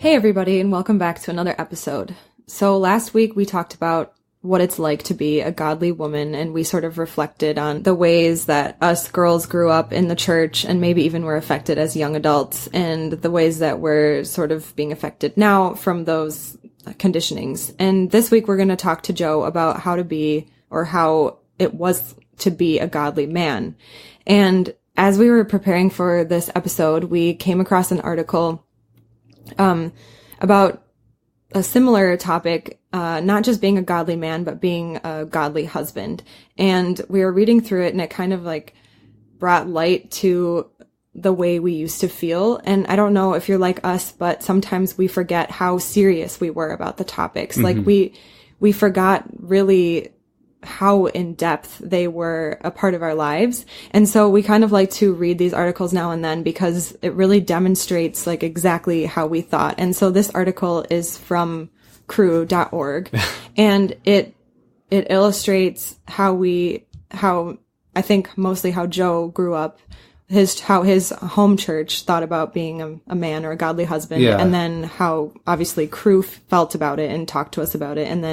Hey everybody, and welcome back to another episode. So last week we talked about what it's like to be a godly woman, and we sort of reflected on the ways that us girls grew up in the church and maybe even were affected as young adults, and the ways that we're sort of being affected now from those conditionings. And this week we're going to talk to Joe about how to be, or how it was to be, a godly man. And as we were preparing for this episode, we came across an article about a similar topic, not just being a godly man, but being a godly husband. And we were reading through it, and it kind of like brought light to the way we used to feel. And I don't know if you're like us, but sometimes we forget how serious we were about the topics. Mm-hmm. Like we forgot really how in depth they were a part of our lives. And so we kind of like to read these articles now and then because it really demonstrates like exactly how we thought. And so this article is from crew.org and it illustrates how I think mostly how Joe grew up, how his home church thought about being a man or a godly husband. Yeah. And then how obviously crew felt about it and talked to us about it. And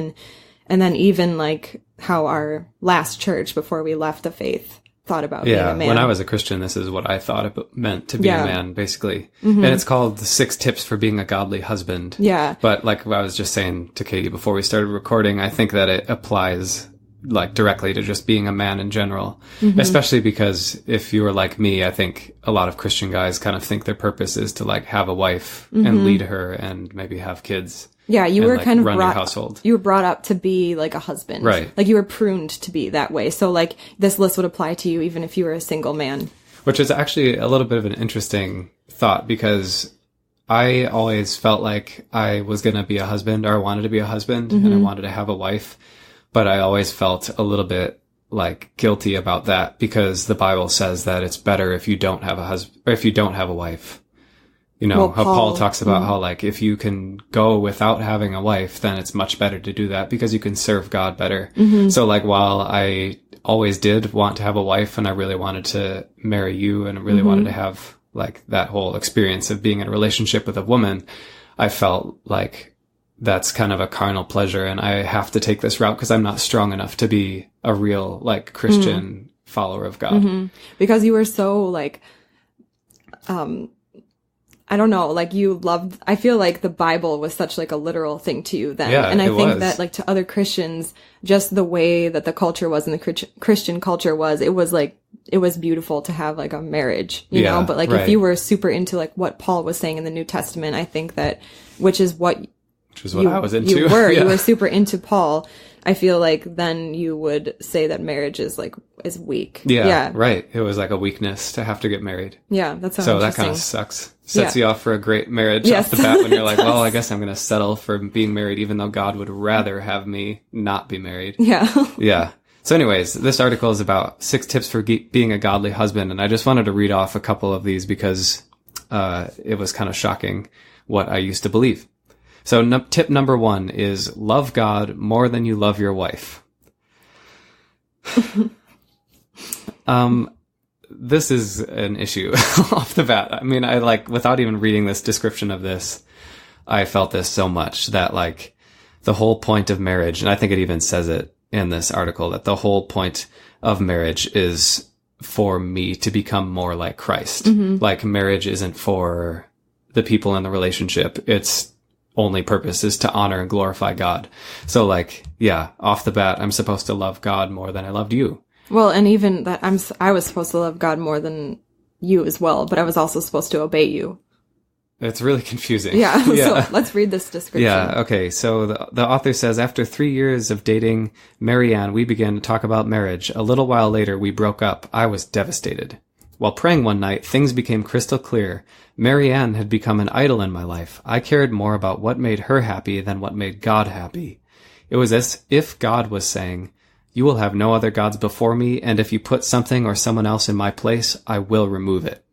then even like how our last church before we left the faith thought about being a man. When I was a Christian, this is what I thought it meant to be a man, basically. Mm-hmm. And it's called the 6 Tips for Being a Godly Husband. Yeah. But like I was just saying to Katie before we started recording, I think that it applies like directly to just being a man in general, especially because if you were like me, I think a lot of Christian guys kind of think their purpose is to like have a wife and lead her and maybe have kids. Yeah, you were like kind of run your household. You were brought up to be like a husband. Right. Like you were pruned to be that way. So like this list would apply to you even if you were a single man. Which is actually a little bit of an interesting thought because I always felt like I was going to be a husband, or I wanted to be a husband and I wanted to have a wife. But I always felt a little bit like guilty about that because the Bible says that it's better if you don't have a husband, or if you don't have a wife. You know, how Paul talks about how like if you can go without having a wife, then it's much better to do that because you can serve God better. So like while I always did want to have a wife and I really wanted to marry you and really wanted to have like that whole experience of being in a relationship with a woman, I felt like that's kind of a carnal pleasure and I have to take this route because I'm not strong enough to be a real like Christian follower of God. Because you were so like, I don't know, like I feel like the Bible was such like a literal thing to you then. Yeah, and I think was. that like to other Christians, just the way that the culture was and the Christian culture was, it was beautiful to have like a marriage, you know? But like if you were super into like what Paul was saying in the New Testament, I think that, which is what I was into. You were super into Paul. I feel like then you would say that marriage is weak. Yeah, right. It was like a weakness to have to get married. Yeah, that's so that kind of sucks. Sets you off for a great marriage off the bat when you're like, well, I guess I'm going to settle for being married, even though God would rather have me not be married. Yeah. Yeah. So anyways, this article is about 6 tips for being a godly husband. And I just wanted to read off a couple of these because it was kind of shocking what I used to believe. So tip number 1 is love God more than you love your wife. This is an issue off the bat. I mean, I like, without even reading this description of this, I felt this so much that like the whole point of marriage, and I think it even says it in this article, that the whole point of marriage is for me to become more like Christ. Like marriage isn't for the people in the relationship. Its only purpose is to honor and glorify God. So like, yeah, off the bat, I'm supposed to love God more than I loved you. Well, and even that I was supposed to love God more than you as well, but I was also supposed to obey you. It's really confusing. Yeah. So let's read this description. Yeah. Okay. So the author says, after 3 years of dating Marianne, we began to talk about marriage. A little while later, we broke up. I was devastated. While praying one night, things became crystal clear. Marianne had become an idol in my life. I cared more about what made her happy than what made God happy. It was as if God was saying, you will have no other gods before me, and if you put something or someone else in my place, I will remove it.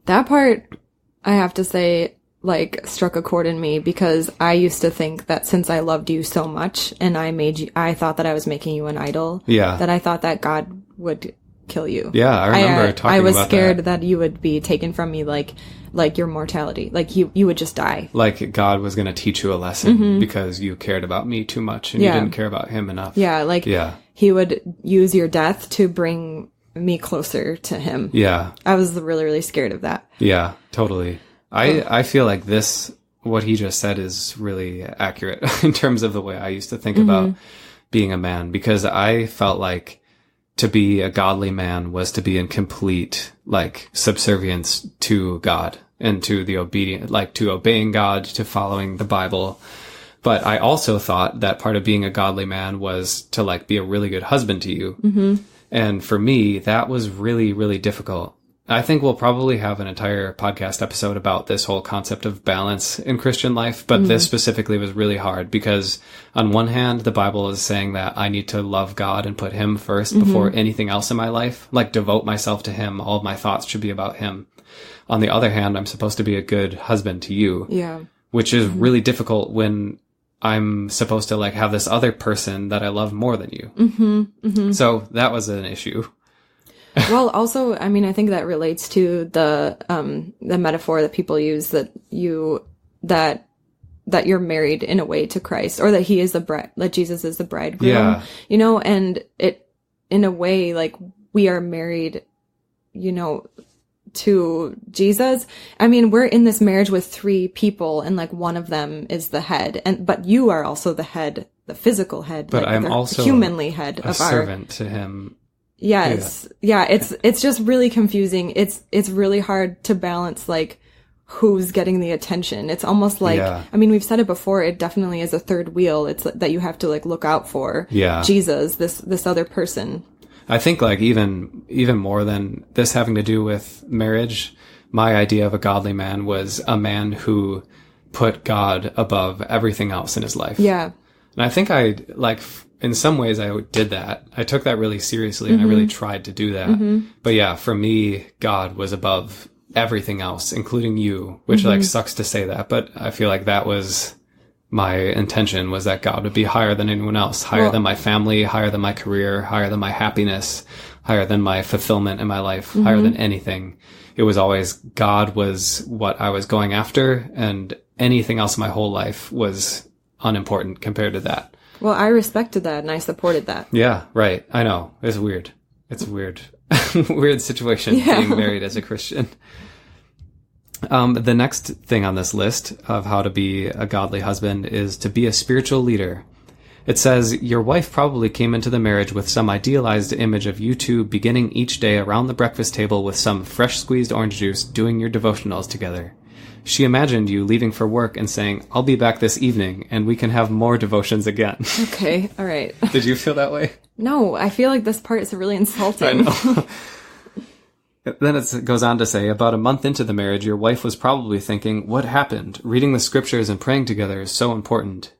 That part, I have to say, like, struck a chord in me, because I used to think that since I loved you so much, and I thought that I was making you an idol, Yeah. that I thought that God would kill you. Yeah, I remember talking about that. I was scared that you would be taken from me like your mortality. Like you would just die. Like God was going to teach you a lesson because you cared about me too much and you didn't care about him enough. Yeah, he would use your death to bring me closer to him. Yeah. I was really, really scared of that. Yeah, totally. I feel like what he just said is really accurate in terms of the way I used to think about being a man, because I felt like to be a godly man was to be in complete, like, subservience to God and to the obedient, like, to obeying God, to following the Bible. But I also thought that part of being a godly man was to, like, be a really good husband to you. And for me, that was really, really difficult. I think we'll probably have an entire podcast episode about this whole concept of balance in Christian life, but this specifically was really hard because on one hand, the Bible is saying that I need to love God and put him first before anything else in my life, like devote myself to him. All of my thoughts should be about him. On the other hand, I'm supposed to be a good husband to you, which is really difficult when I'm supposed to like have this other person that I love more than you. So that was an issue. Well, also, I mean, I think that relates to the metaphor that people use that you're married in a way to Christ, or that he is the bride, that Jesus is the bridegroom, you know, and it, in a way, like we are married, you know, to Jesus. I mean, we're in this marriage with three people and like one of them is the head, but you are also the head, the physical head, but like I'm also humanly head a of servant to him. Yes. Yeah. It's just really confusing. It's really hard to balance, like, who's getting the attention. It's almost like, I mean, we've said it before, it definitely is a third wheel. It's that you have to like look out for Jesus, this other person. I think like even more than this having to do with marriage, my idea of a godly man was a man who put God above everything else in his life. Yeah. And I think in some ways I did that. I took that really seriously and I really tried to do that. But yeah, for me, God was above everything else, including you, which like sucks to say that, but I feel like that was my intention, was that God would be higher than anyone else, higher than my family, higher than my career, higher than my happiness, higher than my fulfillment in my life, higher than anything. It was always God was what I was going after, and anything else in my whole life was unimportant compared to that. Well, I respected that and I supported that. Yeah, right. I know. It's weird. It's a weird, weird situation being married as a Christian. The next thing on this list of how to be a godly husband is to be a spiritual leader. It says, your wife probably came into the marriage with some idealized image of you two beginning each day around the breakfast table with some fresh squeezed orange juice doing your devotionals together. She imagined you leaving for work and saying, I'll be back this evening and we can have more devotions again. Okay, all right. Did you feel that way? No, I feel like this part is really insulting. I know. Then it goes on to say, about a month into the marriage, your wife was probably thinking, what happened? Reading the scriptures and praying together is so important.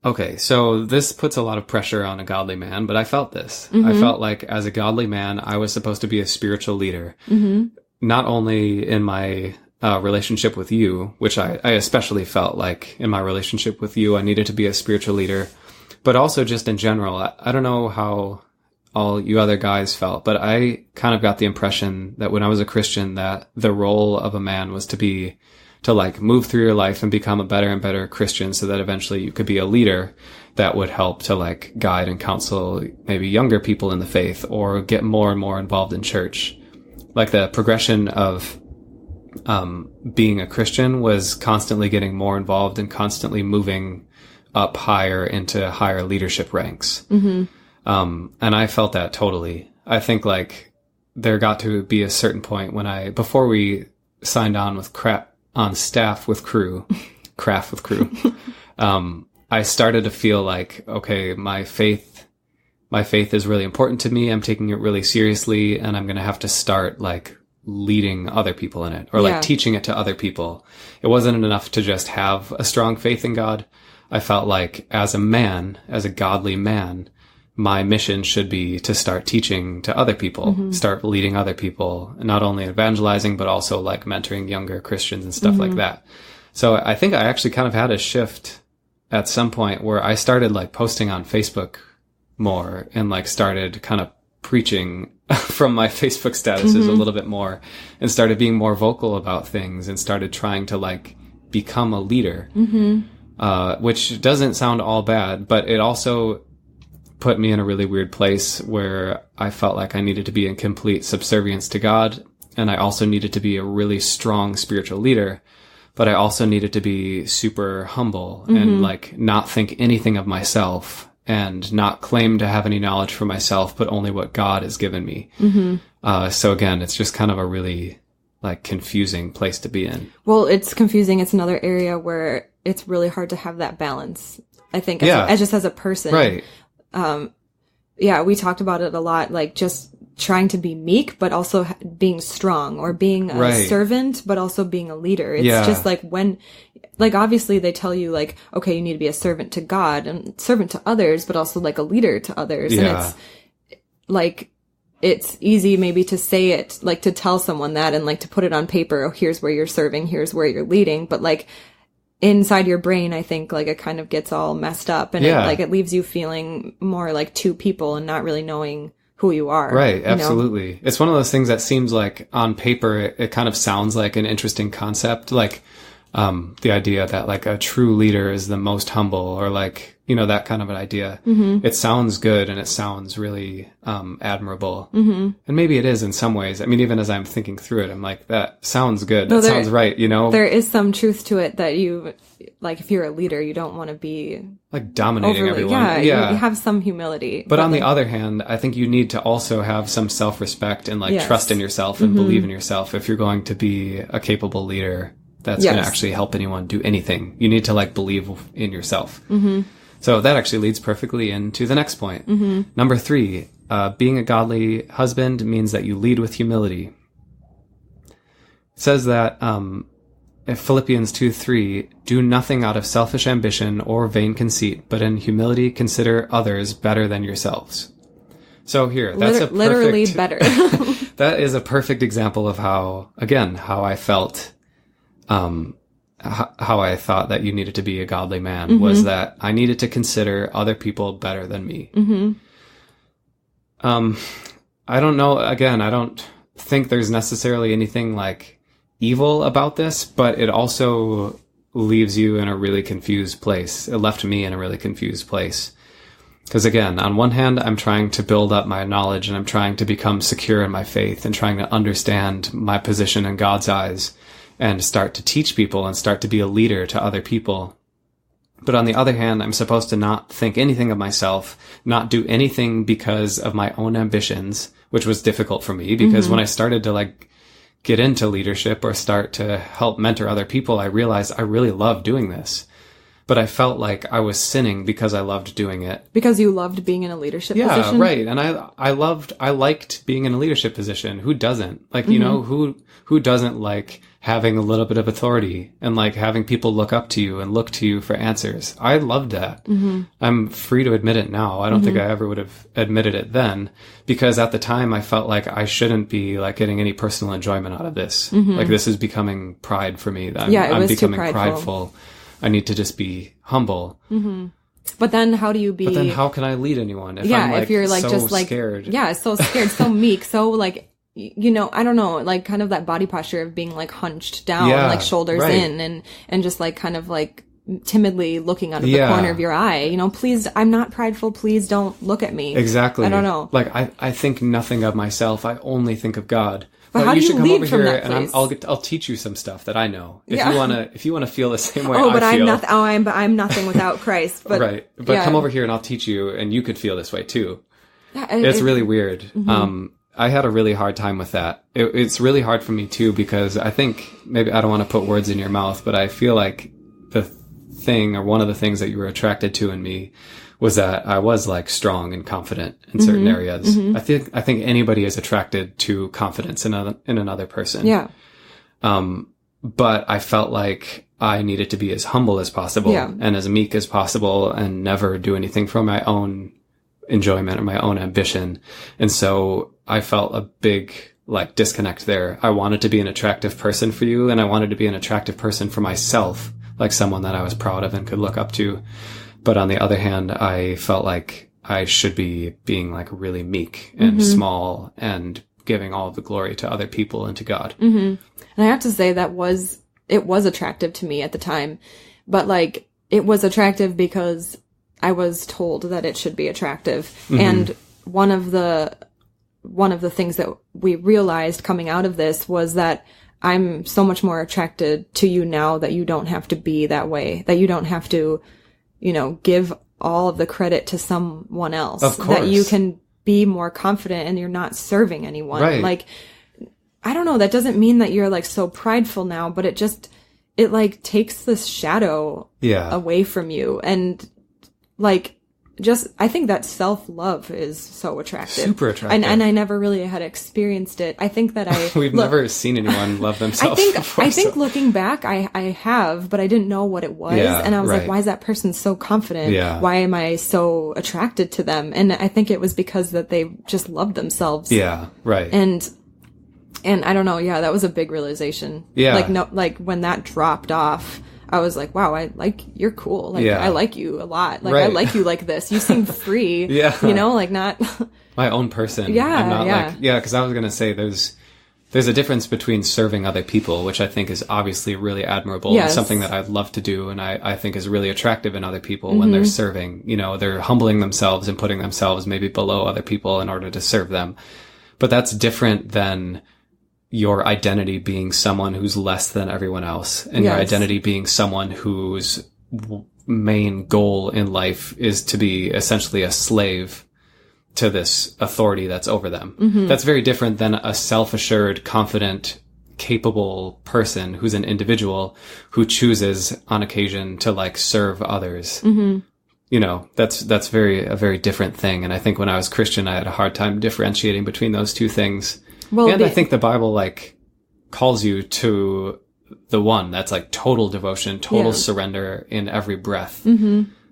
Okay, so this puts a lot of pressure on a godly man, but I felt this. I felt like as a godly man, I was supposed to be a spiritual leader. Not only in my relationship with you, which I especially felt like in my relationship with you, I needed to be a spiritual leader, but also just in general. I don't know how all you other guys felt, but I kind of got the impression that when I was a Christian, that the role of a man was to like move through your life and become a better and better Christian so that eventually you could be a leader that would help to like guide and counsel maybe younger people in the faith or get more and more involved in church. Like the progression of being a Christian was constantly getting more involved and constantly moving up higher into higher leadership ranks. And I felt that totally. I think like there got to be a certain point when before we signed on with staff with crew, craft with crew, I started to feel like, okay, my faith is really important to me. I'm taking it really seriously, and I'm going to have to start like leading other people in it or like teaching it to other people. It wasn't enough to just have a strong faith in God. I felt like as a man, as a godly man, my mission should be to start teaching to other people, start leading other people, not only evangelizing, but also like mentoring younger Christians and stuff like that. So I think I actually kind of had a shift at some point where I started like posting on Facebook more and like started kind of preaching from my Facebook statuses a little bit more and started being more vocal about things and started trying to like become a leader, which doesn't sound all bad, but it also put me in a really weird place where I felt like I needed to be in complete subservience to God. And I also needed to be a really strong spiritual leader, but I also needed to be super humble and like not think anything of myself and not claim to have any knowledge for myself, but only what God has given me. So again, it's just kind of a really like confusing place to be in. Well, it's confusing. It's another area where it's really hard to have that balance, I think, as just as a person. Right. Yeah, we talked about it a lot, like just trying to be meek, but also being strong, or being a servant, but also being a leader. It's just like when, like, obviously they tell you like, okay, you need to be a servant to God and servant to others, but also like a leader to others. And it's like, it's easy maybe to say it, like to tell someone that and like to put it on paper. Oh, here's where you're serving. Here's where you're leading. But like inside your brain, I think like it kind of gets all messed up, and it leaves you feeling more like two people and not really knowing who you are. Right. Absolutely. Know? It's one of those things that seems like on paper, it kind of sounds like an interesting concept. Like, the idea that like a true leader is the most humble, or like, you know, that kind of an idea. It sounds good and it sounds really, admirable. And maybe it is in some ways. I mean, even as I'm thinking through it, I'm like, that sounds good. That sounds right. You know, there is some truth to it that you, like, if you're a leader, you don't want to be like dominating everyone. Yeah. You have some humility. But on the other hand, I think you need to also have some self-respect and like trust in yourself and believe in yourself if you're going to be a capable leader that's going to actually help anyone do anything. You need to like believe in yourself. So that actually leads perfectly into the next point. Number 3, being a godly husband means that you lead with humility. It says that, in Philippians 2:3, do nothing out of selfish ambition or vain conceit, but in humility consider others better than yourselves. So here, that's literally better. That is a perfect example of how I felt, how I thought that you needed to be a godly man, was that I needed to consider other people better than me. I don't know, again, I don't think there's necessarily anything like evil about this, but it also leaves you in a really confused place. It left me in a really confused place. Because again, on one hand, I'm trying to build up my knowledge and I'm trying to become secure in my faith and trying to understand my position in God's eyes and start to teach people and start to be a leader to other people. But on the other hand, I'm supposed to not think anything of myself, not do anything because of my own ambitions, which was difficult for me because when I started to like get into leadership or start to help mentor other people, I realized I really love doing this. But I felt like I was sinning because I loved doing it. Because you loved being in a leadership position? Yeah, right. And I liked being in a leadership position. Who doesn't? Like, you know, who doesn't like having a little bit of authority and like having people look up to you and look to you for answers? I loved that. I'm free to admit it now. I don't think I ever would have admitted it then, because at the time I felt like I shouldn't be like getting any personal enjoyment out of this. Like this is becoming pride for me. I'm becoming prideful. I need to just be humble. But then how do you be... But then how can I lead anyone if I'm like, if you're like so just like scared? Yeah, so scared, so meek, so like, you know, I don't know, like kind of that body posture of being like hunched down, like shoulders in and just like kind of like timidly looking out of the corner of your eye. You know, please, I'm not prideful. Please don't look at me. Exactly. I don't know. Like I think nothing of myself. I only think of God. But how do you lead from that place? And I'll teach you some stuff that I know. If you wanna feel the same way I feel. I'm nothing without Christ. But right. But come over here and I'll teach you, and you could feel this way too. It's really weird. I had a really hard time with that. It's really hard for me too, because I think, maybe I don't want to put words in your mouth, but I feel like the thing, or one of the things that you were attracted to in me, was that I was like strong and confident in certain areas. I think anybody is attracted to confidence in another person. Yeah. But I felt like I needed to be as humble as possible and as meek as possible and never do anything for my own enjoyment or my own ambition. And so I felt a big like disconnect there. I wanted to be an attractive person for you, and I wanted to be an attractive person for myself, like someone that I was proud of and could look up to. But on the other hand, I felt like I should be being like really meek and small and giving all of the glory to other people and to God. And I have to say it was attractive to me at the time, but like it was attractive because I was told that it should be attractive. And one of the things that we realized coming out of this was that I'm so much more attracted to you now that you don't have to be that way, that you don't have to, you know, give all of the credit to someone else. Of course. That you can be more confident and you're not serving anyone. Right. Like, I don't know, that doesn't mean that you're like so prideful now, but it like takes this shadow away from you. And like, I think that self-love is so attractive. Super attractive. And I never really had experienced it. I think that We've never seen anyone love themselves before. I think looking back, I have, but I didn't know what it was. And I was like, why is that person so confident? Yeah. Why am I so attracted to them? And I think it was because that they just loved themselves. Yeah, right. And I don't know, that was a big realization. Yeah. Like when that dropped off, I was like, wow, you're cool. Like, I like you a lot. Like, I like you like this. You seem free. You know, like not my own person. Yeah. I'm not because I was going to say there's a difference between serving other people, which I think is obviously really admirable and something that I'd love to do. And I think is really attractive in other people when they're serving, you know, they're humbling themselves and putting themselves maybe below other people in order to serve them. But that's different than your identity being someone who's less than everyone else, and your identity being someone whose main goal in life is to be essentially a slave to this authority that's over them. That's very different than a self-assured, confident, capable person who's an individual who chooses on occasion to like serve others. You know, that's a very different thing. And I think when I was Christian, I had a hard time differentiating between those two things. Well, and I think the Bible like calls you to the one that's like total devotion, total surrender in every breath.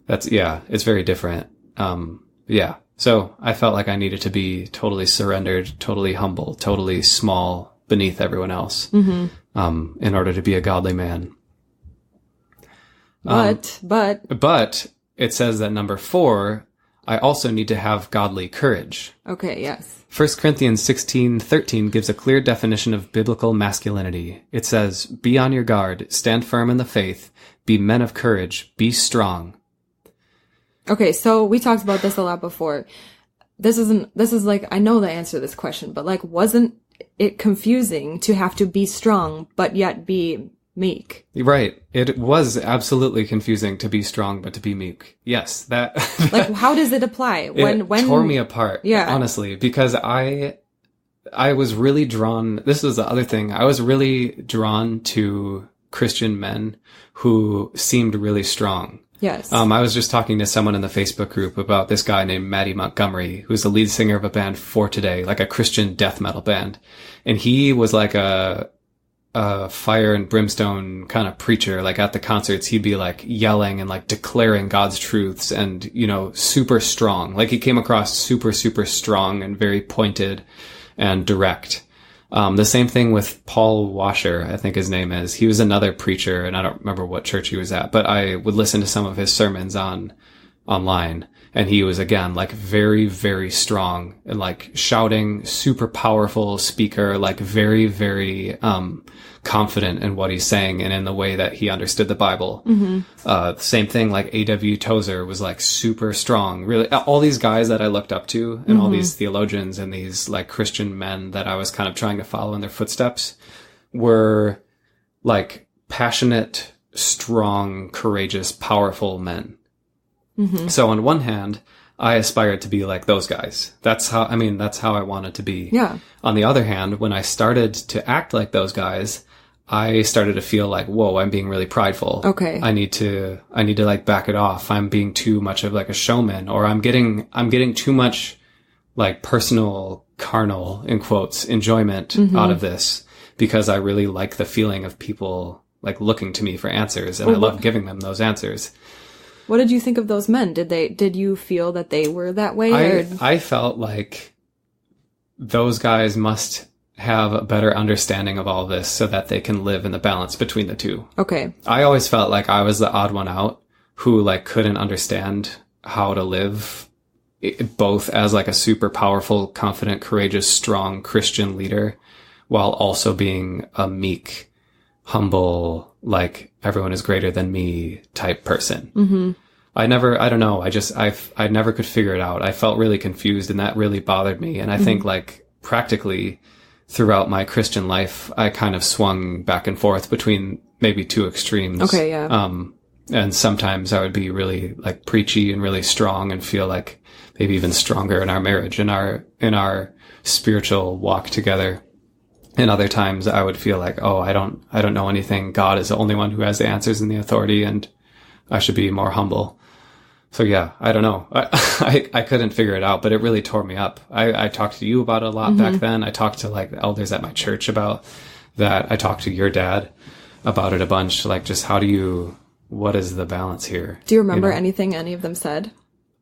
That's it's very different. So I felt like I needed to be totally surrendered, totally humble, totally small beneath everyone else, in order to be a godly man. But it says that number 4, I also need to have godly courage. Okay, yes. 1 Corinthians 16:13 gives a clear definition of biblical masculinity. It says, "Be on your guard, stand firm in the faith, be men of courage, be strong." Okay, so we talked about this a lot before. This is like, I know the answer to this question, but like, wasn't it confusing to have to be strong, but yet be meek? Right. It was absolutely confusing to be strong, but to be meek. Yes, that. Like, how does it apply? It tore me apart. Yeah. Honestly, because I was really drawn. This was the other thing. I was really drawn to Christian men who seemed really strong. Yes. I was just talking to someone in the Facebook group about this guy named Matty Montgomery, who's the lead singer of a band For Today, like a Christian death metal band. And he was like a fire and brimstone kind of preacher. Like at the concerts, he'd be like yelling and like declaring God's truths and, you know, super strong. Like he came across super, super strong and very pointed and direct. The same thing with Paul Washer, I think his name is. He was another preacher, and I don't remember what church he was at, but I would listen to some of his sermons online. And he was, again, like very, very strong and like shouting, super powerful speaker, like very, very, confident in what he's saying and in the way that he understood the Bible. Same thing, like A.W. Tozer was like super strong. Really, all these guys that I looked up to and all these theologians and these like Christian men that I was kind of trying to follow in their footsteps were like passionate, strong, courageous, powerful men. So on one hand, I aspired to be like those guys. That's how I wanted to be. Yeah. On the other hand, when I started to act like those guys, I started to feel like, whoa, I'm being really prideful. Okay. I need to like back it off. I'm being too much of like a showman, or I'm getting too much like personal, carnal, in quotes, enjoyment out of this because I really like the feeling of people like looking to me for answers, and I love giving them those answers. What did you think of those men? Did you feel that they were that way? I felt like those guys must have a better understanding of all this so that they can live in the balance between the two. Okay. I always felt like I was the odd one out who like couldn't understand how to live both as like a super powerful, confident, courageous, strong Christian leader, while also being a meek, humble, like everyone is greater than me type person. Mm-hmm. I don't know. I never could figure it out. I felt really confused, and that really bothered me. And I think like practically throughout my Christian life, I kind of swung back and forth between maybe two extremes. Okay. Yeah. And sometimes I would be really like preachy and really strong and feel like maybe even stronger in our marriage, in our spiritual walk together. And other times I would feel like, oh, I don't know anything. God is the only one who has the answers and the authority, and I should be more humble. So yeah, I don't know. I couldn't figure it out, but it really tore me up. I talked to you about it a lot back then. I talked to like the elders at my church about that. I talked to your dad about it a bunch. Like, just what is the balance here? Do you remember anything any of them said?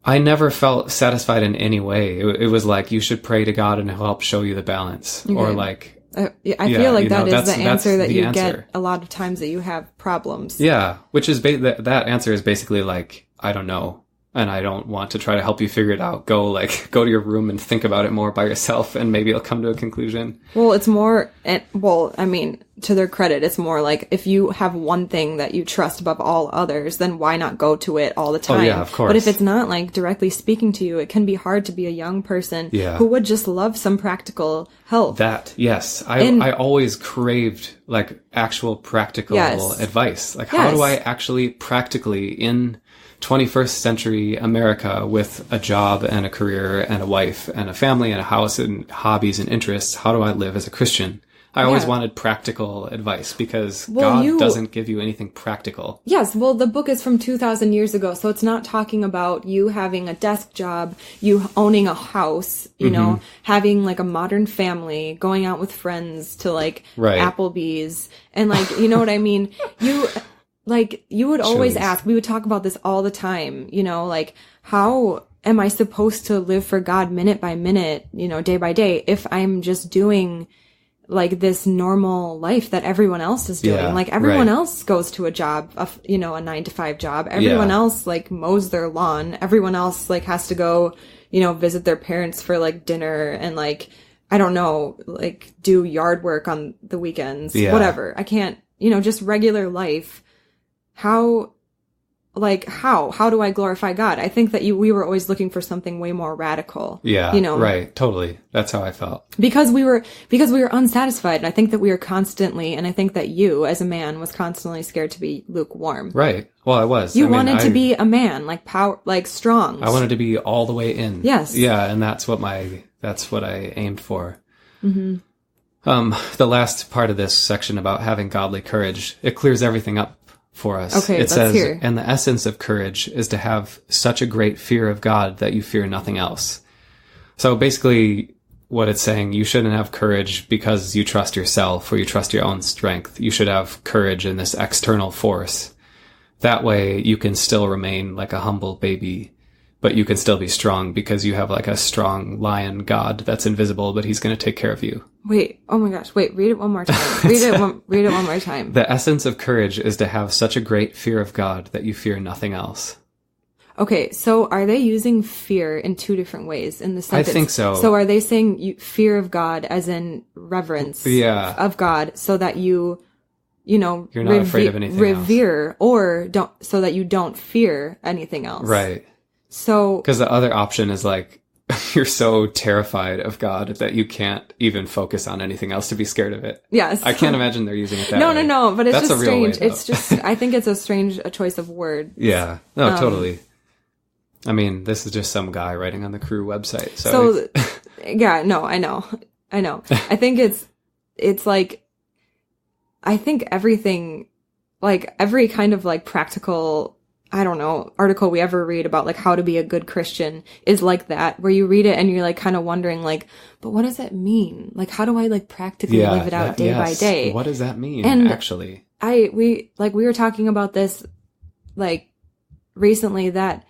I never felt satisfied in any way. It was like, you should pray to God and he'll help show you the balance. Okay. Or like, I feel like that is the answer that you get a lot of times that you have problems. Yeah, which is that answer is basically like, I don't know, and I don't want to try to help you figure it out. Go to your room and think about it more by yourself, and maybe you'll come to a conclusion. Well, it's more, I mean, to their credit, it's more like if you have one thing that you trust above all others, then why not go to it all the time? Oh, yeah, of course. But if it's not like directly speaking to you, it can be hard to be a young person who would just love some practical help. Yes. I always craved like actual practical advice. Like, how do I actually practically in 21st century America, with a job and a career and a wife and a family and a house and hobbies and interests, how do I live as a Christian? I always wanted practical advice, because God doesn't give you anything practical. Yes, well, the book is from 2,000 years ago, so it's not talking about you having a desk job, you owning a house, you know, having like a modern family, going out with friends to like Applebee's, and like, you know what I mean? You would always ask, we would talk about this all the time, you know, like, how am I supposed to live for God minute by minute, you know, day by day, if I'm just doing like this normal life that everyone else is doing? Like, everyone else goes to a job, a 9-to-5 job. Everyone else like mows their lawn. Everyone else like has to go, you know, visit their parents for like dinner and like, I don't know, like do yard work on the weekends, whatever. I can't, you know, just regular life. How do I glorify God? I think that we were always looking for something way more radical. Yeah. You know? Right. Totally. That's how I felt. Because we were unsatisfied. And I think that we were constantly, and I think that you as a man was constantly scared to be lukewarm. Right. Well, I was. You wanted to be a man, like power, like strong. I wanted to be all the way in. Yes. Yeah. And that's what I aimed for. Mm-hmm. The last part of this section about having godly courage, it clears everything up for us. Okay, it says, and the essence of courage is to have such a great fear of God that you fear nothing else. So basically what it's saying, you shouldn't have courage because you trust yourself or you trust your own strength. You should have courage in this external force. That way you can still remain like a humble baby, but you can still be strong because you have like a strong lion God that's invisible, but he's going to take care of you. Wait, oh my gosh, wait, read it one more time. Read it one more time. The essence of courage is to have such a great fear of God that you fear nothing else. Okay, so are they using fear in two different ways in the sentence? I think so. So are they saying fear of God as in reverence of God, so that you know, you're not afraid of anything revere else. Or don't, so that you don't fear anything else. Right. So, because the other option is like, you're so terrified of God that you can't even focus on anything else to be scared of it. Yes. I can't imagine they're using it that way. No, but it's just strange. It's just, I think it's a strange choice of words. Yeah. No, totally. I mean, this is just some guy writing on the Crew website. So yeah, no, I know. I think it's like, I think everything, like every kind of like practical, I don't know, article we ever read about like how to be a good Christian is like that, where you read it and you're like kind of wondering like, but what does that mean? Like, how do I like practically live it out day by day? What does that mean, actually? We were talking about this like recently, that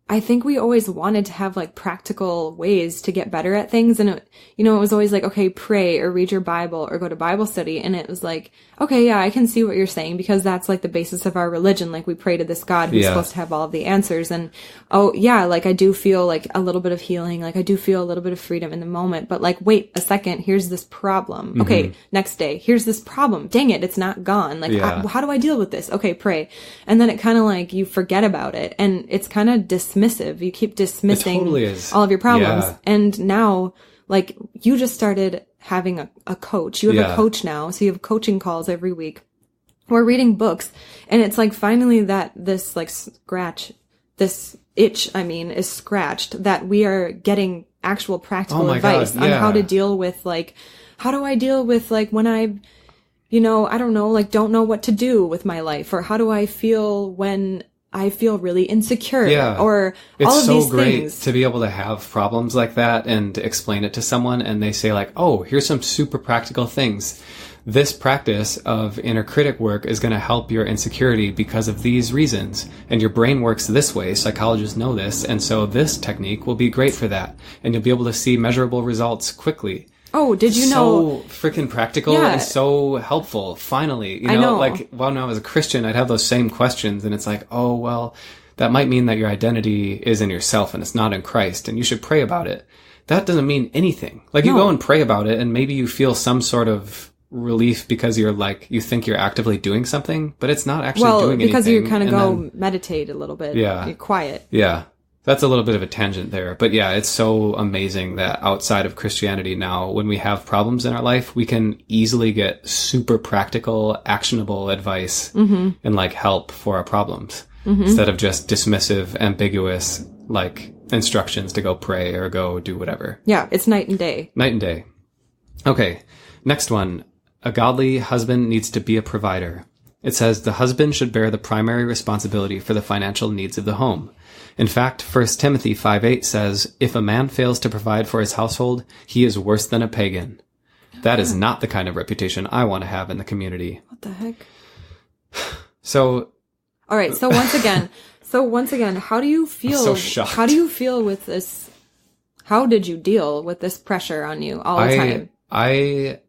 I think we always wanted to have like practical ways to get better at things. And it was always like, okay, pray or read your Bible or go to Bible study. And it was like, okay, yeah, I can see what you're saying, because that's like the basis of our religion. Like we pray to this God who's supposed to have all of the answers. And oh yeah, like I do feel like a little bit of healing. Like I do feel a little bit of freedom in the moment, but like, wait a second, here's this problem. Okay. Next day, here's this problem. Dang it. It's not gone. Like, how do I deal with this? Okay. Pray. And then it kind of like, you forget about it, and it's kind of dismissive. You keep dismissing all of your problems. Yeah. And now, like, you just started having a coach. You have a coach now. So you have coaching calls every week. We're reading books. And it's like finally that this itch, is scratched, that we are getting actual practical advice on how to deal with, like, how do I deal with, like, when I don't know, like, don't know what to do with my life, or how do I feel when I feel really insecure, or all of these things. It's so great to be able to have problems like that and explain it to someone, and they say like, oh, here's some super practical things. This practice of inner critic work is going to help your insecurity because of these reasons. And your brain works this way. Psychologists know this. And so this technique will be great for that. And you'll be able to see measurable results quickly. Oh, did you know? So freaking practical and so helpful. Finally, I know. Like when I was a Christian, I'd have those same questions, and it's like, oh, well, that might mean that your identity is in yourself and it's not in Christ, and you should pray about it. That doesn't mean anything. Like you go and pray about it, and maybe you feel some sort of relief because you're like, you think you're actively doing something, but it's not actually doing anything. Well, because you kind of meditate a little bit. Yeah. You're quiet. Yeah. That's a little bit of a tangent there. But yeah, it's so amazing that outside of Christianity now, when we have problems in our life, we can easily get super practical, actionable advice and like help for our problems instead of just dismissive, ambiguous, like instructions to go pray or go do whatever. Yeah, it's night and day. Night and day. Okay, next one. A godly husband needs to be a provider. It says the husband should bear the primary responsibility for the financial needs of the home. In fact, 1 Timothy 5:8 says, if a man fails to provide for his household, he is worse than a pagan. That is not the kind of reputation I want to have in the community. What the heck? So... All right, so once again, how do you feel? I'm so shocked. How do you feel with this? How did you deal with this pressure on you all the time? I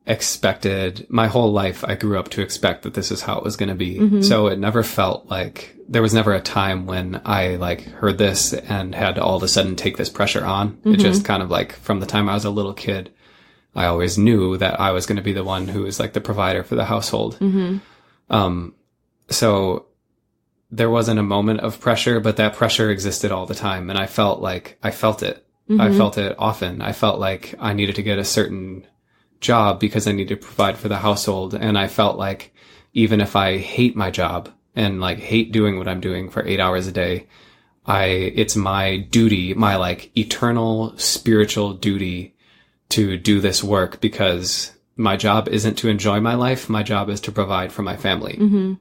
expected, my whole life, I grew up to expect that this is how it was going to be. So it never felt like, there was never a time when I like heard this and had to all of a sudden take this pressure on. It just kind of like, from the time I was a little kid, I always knew that I was going to be the one who was like the provider for the household. So there wasn't a moment of pressure, but that pressure existed all the time. And I felt it. I felt it often. I felt like I needed to get a certain job because I needed to provide for the household. And I felt like even if I hate my job and like hate doing what I'm doing for 8 hours a day, it's my duty, my like eternal spiritual duty to do this work, because my job isn't to enjoy my life. My job is to provide for my family.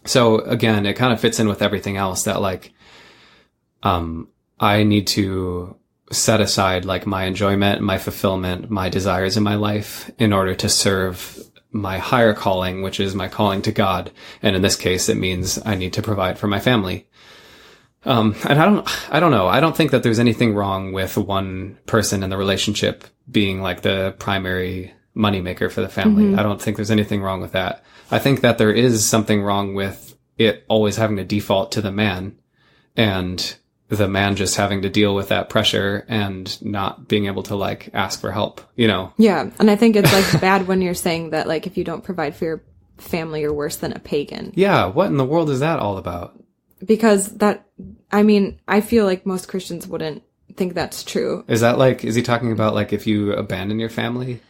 So again, it kind of fits in with everything else that like, I need to set aside like my enjoyment, my fulfillment, my desires in my life in order to serve my higher calling, which is my calling to God. And in this case, it means I need to provide for my family. And I don't know. I don't think that there's anything wrong with one person in the relationship being like the primary moneymaker for the family. I don't think there's anything wrong with that. I think that there is something wrong with it always having to default to the man, and the man just having to deal with that pressure and not being able to like ask for help, you know? Yeah. And I think it's like bad when you're saying that like if you don't provide for your family, you're worse than a pagan. Yeah. What in the world is that all about? Because I feel like most Christians wouldn't think that's true. Is that like, is he talking about like if you abandon your family?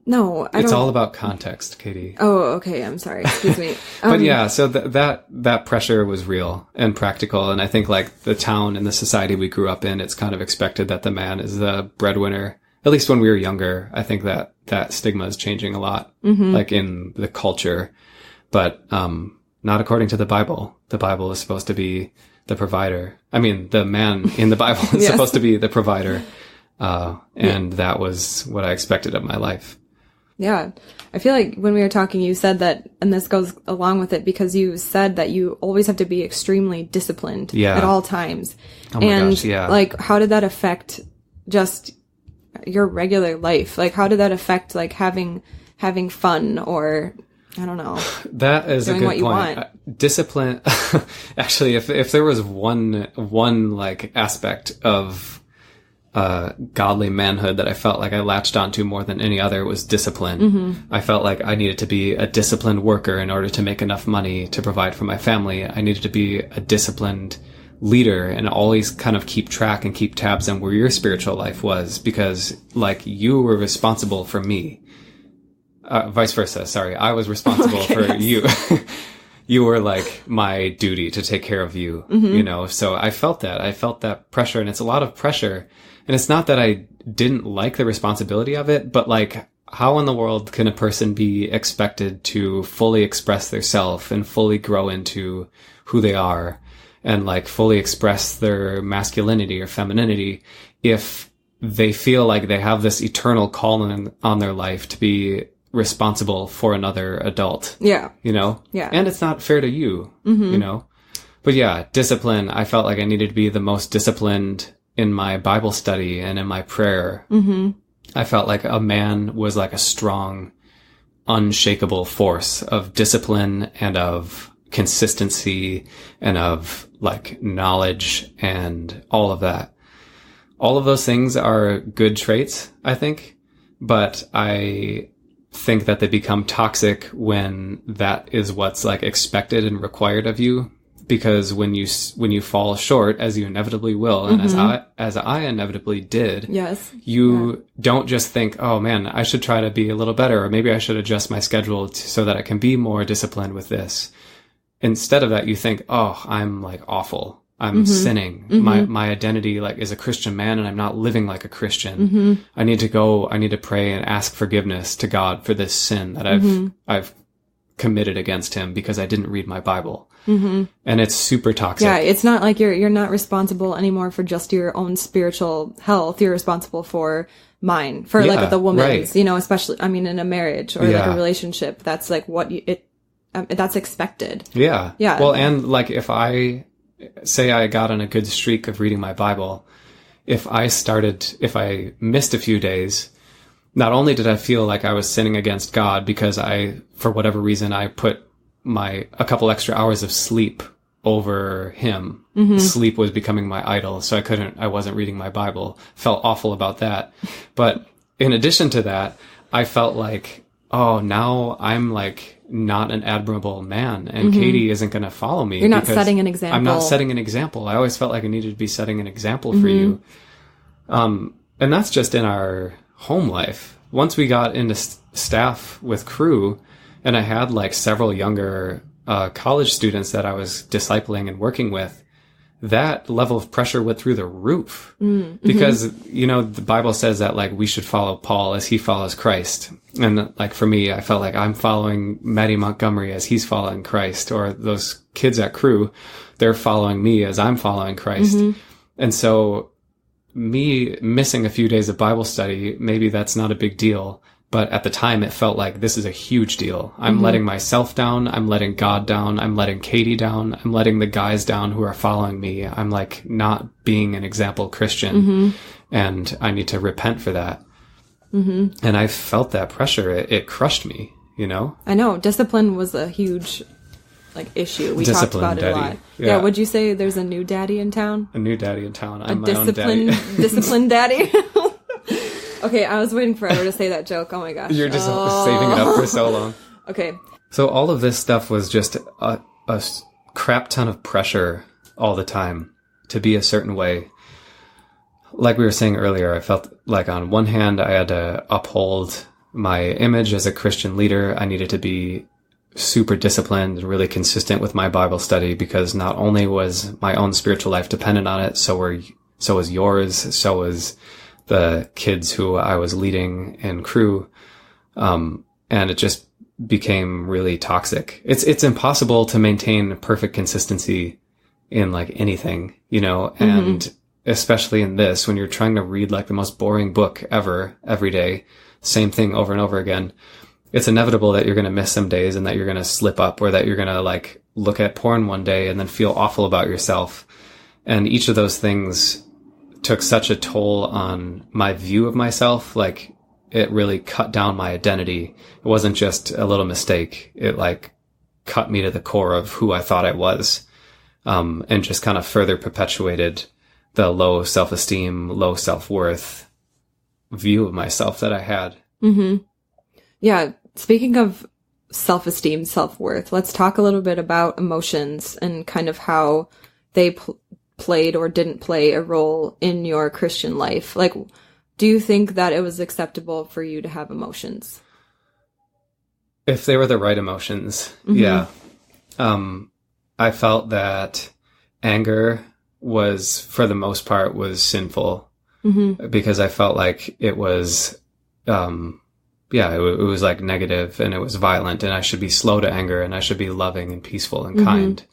No, It's all about context, Katie. Oh, okay. I'm sorry. Excuse me. But yeah, so that pressure was real and practical. And I think like the town and the society we grew up in, it's kind of expected that the man is the breadwinner. At least when we were younger, I think that stigma is changing a lot, like in the culture, but, not according to the Bible. The Bible is supposed to be the provider. I mean, the man in the Bible is supposed to be the provider. And that was what I expected of my life. Yeah. I feel like when we were talking, you said that, and this goes along with it, because you said that you always have to be extremely disciplined at all times. Oh my gosh, yeah. Like, how did that affect just your regular life? Like, how did that affect, like, having fun, or, I don't know. That is a good point. Discipline, actually, if there was one like aspect of godly manhood that I felt like I latched onto more than any other, was discipline. Mm-hmm. I felt like I needed to be a disciplined worker in order to make enough money to provide for my family. I needed to be a disciplined leader and always kind of keep track and keep tabs on where your spiritual life was, because like you were responsible for me. Vice versa. Sorry. I was responsible for you. You were like my duty to take care of you, you know? So I felt that pressure, and it's a lot of pressure. And it's not that I didn't like the responsibility of it, but like, how in the world can a person be expected to fully express their self and fully grow into who they are and like fully express their masculinity or femininity if they feel like they have this eternal calling on their life to be responsible for another adult? Yeah. You know? Yeah. And it's not fair to you, you know? But yeah, discipline. I felt like I needed to be the most disciplined in my Bible study and in my prayer. Mm-hmm. I felt like a man was like a strong, unshakable force of discipline and of consistency and of like knowledge and all of that. All of those things are good traits, I think, but I think that they become toxic when that is what's like expected and required of you. Because when you fall short, as you inevitably will, and as I inevitably did, you don't just think, oh man, I should try to be a little better, or maybe I should adjust my schedule so that I can be more disciplined with this. Instead of that, you think, oh, I'm like awful. I'm sinning. My identity like is a Christian man, and I'm not living like a Christian. I need to pray and ask forgiveness to God for this sin that I've committed against him because I didn't read my Bible. And it's super toxic. Yeah, it's not like you're not responsible anymore for just your own spiritual health. You're responsible for mine, for like the woman's, you know, especially, I mean, in a marriage or like a relationship. That's like what that's expected. Yeah. Yeah. Well, and like if I say I got on a good streak of reading my Bible, if I missed a few days, not only did I feel like I was sinning against God because for whatever reason, I put a couple extra hours of sleep over him. Sleep was becoming my idol. So I wasn't reading my Bible. Felt awful about that. But in addition to that, I felt like, oh, now I'm like not an admirable man, and Katie isn't going to follow me. You're not setting an example. I'm not setting an example. I always felt like I needed to be setting an example for you. And that's just in our home life. Once we got into staff with crew, and I had like several younger college students that I was discipling and working with, that level of pressure went through the roof. Because, you know, the Bible says that like we should follow Paul as he follows Christ. And like for me, I felt like I'm following Matty Montgomery as he's following Christ, or those kids at crew, they're following me as I'm following Christ. And so me missing a few days of Bible study, maybe that's not a big deal. But at the time, it felt like this is a huge deal. I'm letting myself down. I'm letting God down. I'm letting Katie down. I'm letting the guys down who are following me. I'm like not being an example Christian. And I need to repent for that. And I felt that pressure. It crushed me, you know? I know. Discipline was a huge like issue. We talked about it a lot. Yeah. Would you say there's a new daddy in town? A new daddy in town. I'm my own daddy. Disciplined daddy? Okay, I was waiting forever to say that joke. Oh my gosh. You're just saving it up for so long. Okay. So all of this stuff was just a crap ton of pressure all the time to be a certain way. Like we were saying earlier, I felt like on one hand, I had to uphold my image as a Christian leader. I needed to be super disciplined and really consistent with my Bible study, because not only was my own spiritual life dependent on it, so was yours, so was the kids who I was leading in crew. And it just became really toxic. It's impossible to maintain perfect consistency in like anything, you know, and especially in this, when you're trying to read like the most boring book ever, every day, same thing over and over again, it's inevitable that you're going to miss some days and that you're going to slip up, or that you're going to like look at porn one day and then feel awful about yourself. And each of those things took such a toll on my view of myself. Like, it really cut down my identity. It wasn't just a little mistake. It like cut me to the core of who I thought I was. And just kind of further perpetuated the low self-esteem, low self-worth view of myself that I had. Mm-hmm. Yeah. Speaking of self-esteem, self-worth, let's talk a little bit about emotions and kind of how they played or didn't play a role in your Christian life. Like, do you think that it was acceptable for you to have emotions? If they were the right emotions, mm-hmm. yeah. I felt that anger was, for the most part, was sinful, mm-hmm. because I felt like it was, it was like negative, and it was violent, and I should be slow to anger, and I should be loving and peaceful and mm-hmm. kind.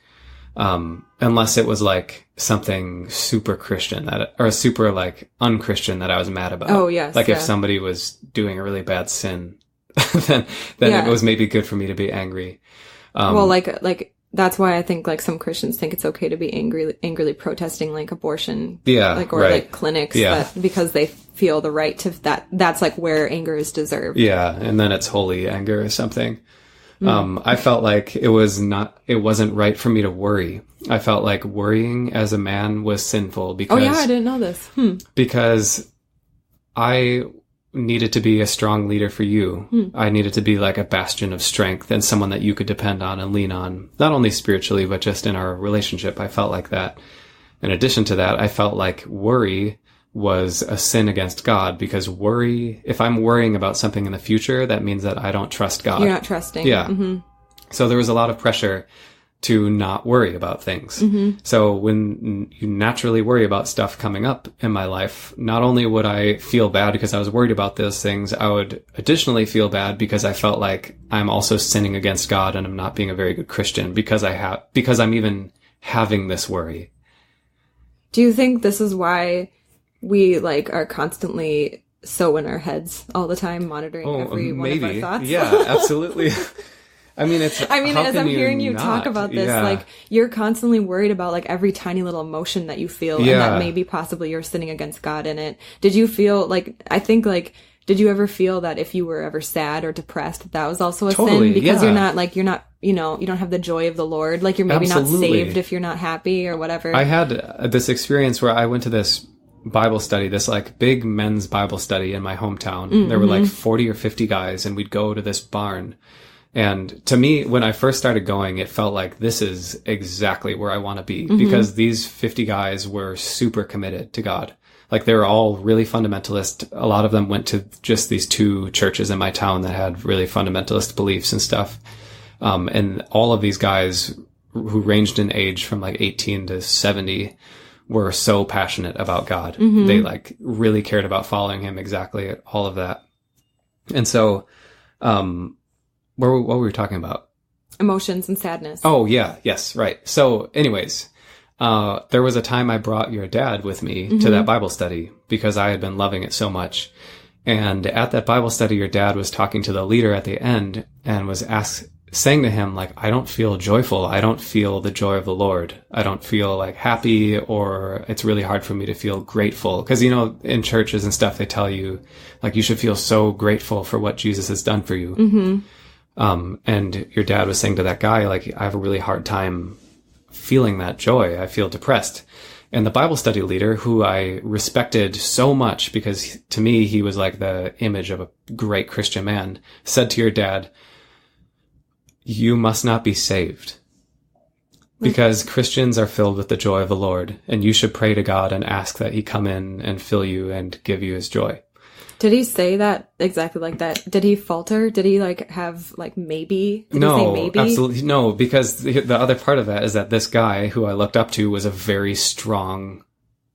Unless it was like something super Christian or super like unchristian that I was mad about. Oh, yes. Like if somebody was doing a really bad sin, then it was maybe good for me to be angry. Well, like that's why I think like some Christians think it's okay to be angrily protesting like abortion. Yeah. Like, or right. like clinics because they feel the right to that's like where anger is deserved. Yeah. And then it's holy anger or something. I felt like it wasn't right for me to worry. I felt like worrying as a man was sinful because... Oh yeah, I didn't know this. Because I needed to be a strong leader for you. I needed to be like a bastion of strength and someone that you could depend on and lean on, not only spiritually, but just in our relationship. I felt like that. In addition to that, I felt like worry was a sin against God, because if I'm worrying about something in the future, that means that I don't trust God. You're not trusting. Yeah. Mm-hmm. So there was a lot of pressure to not worry about things. Mm-hmm. So when you naturally worry about stuff coming up in my life, not only would I feel bad because I was worried about those things, I would additionally feel bad because I felt like I'm also sinning against God and I'm not being a very good Christian because I'm even having this worry. Do you think this is why we like are constantly so in our heads all the time, monitoring every one of our thoughts? Yeah, absolutely. I mean, as I'm hearing you talk about this, like you're constantly worried about like every tiny little emotion that you feel and that maybe possibly you're sinning against God in it. Did you feel like, did you ever feel that if you were ever sad or depressed, that was also a sin? Because you're not, you don't have the joy of the Lord. Like you're maybe not saved if you're not happy or whatever. I had this experience where I went to this Bible study, this like big men's Bible study in my hometown. Mm-hmm. There were like 40 or 50 guys, and we'd go to this barn. And to me, when I first started going, it felt like this is exactly where I want to be, because these 50 guys were super committed to God. Like they were all really fundamentalist. A lot of them went to just these 2 churches in my town that had really fundamentalist beliefs and stuff. And all of these guys who ranged in age from like 18 to 70 were so passionate about God. Mm-hmm. They like really cared about following him, exactly all of that. And so, what were we talking about? Emotions and sadness. Oh, yeah. Yes. Right. So anyways, there was a time I brought your dad with me to that Bible study because I had been loving it so much. And at that Bible study, your dad was talking to the leader at the end and was saying to him, like, I don't feel joyful. I don't feel the joy of the Lord. I don't feel like happy, or it's really hard for me to feel grateful. Cause in churches and stuff, they tell you like, you should feel so grateful for what Jesus has done for you. Mm-hmm. And your dad was saying to that guy, like, I have a really hard time feeling that joy. I feel depressed. And the Bible study leader, who I respected so much because to me, he was like the image of a great Christian man, said to your dad, you must not be saved because Christians are filled with the joy of the Lord, and you should pray to God and ask that he come in and fill you and give you his joy. Did he say that exactly like that? Did he falter? Did he like have like maybe? Did no, he say maybe? Absolutely no. Because the other part of that is that this guy who I looked up to was a very strong,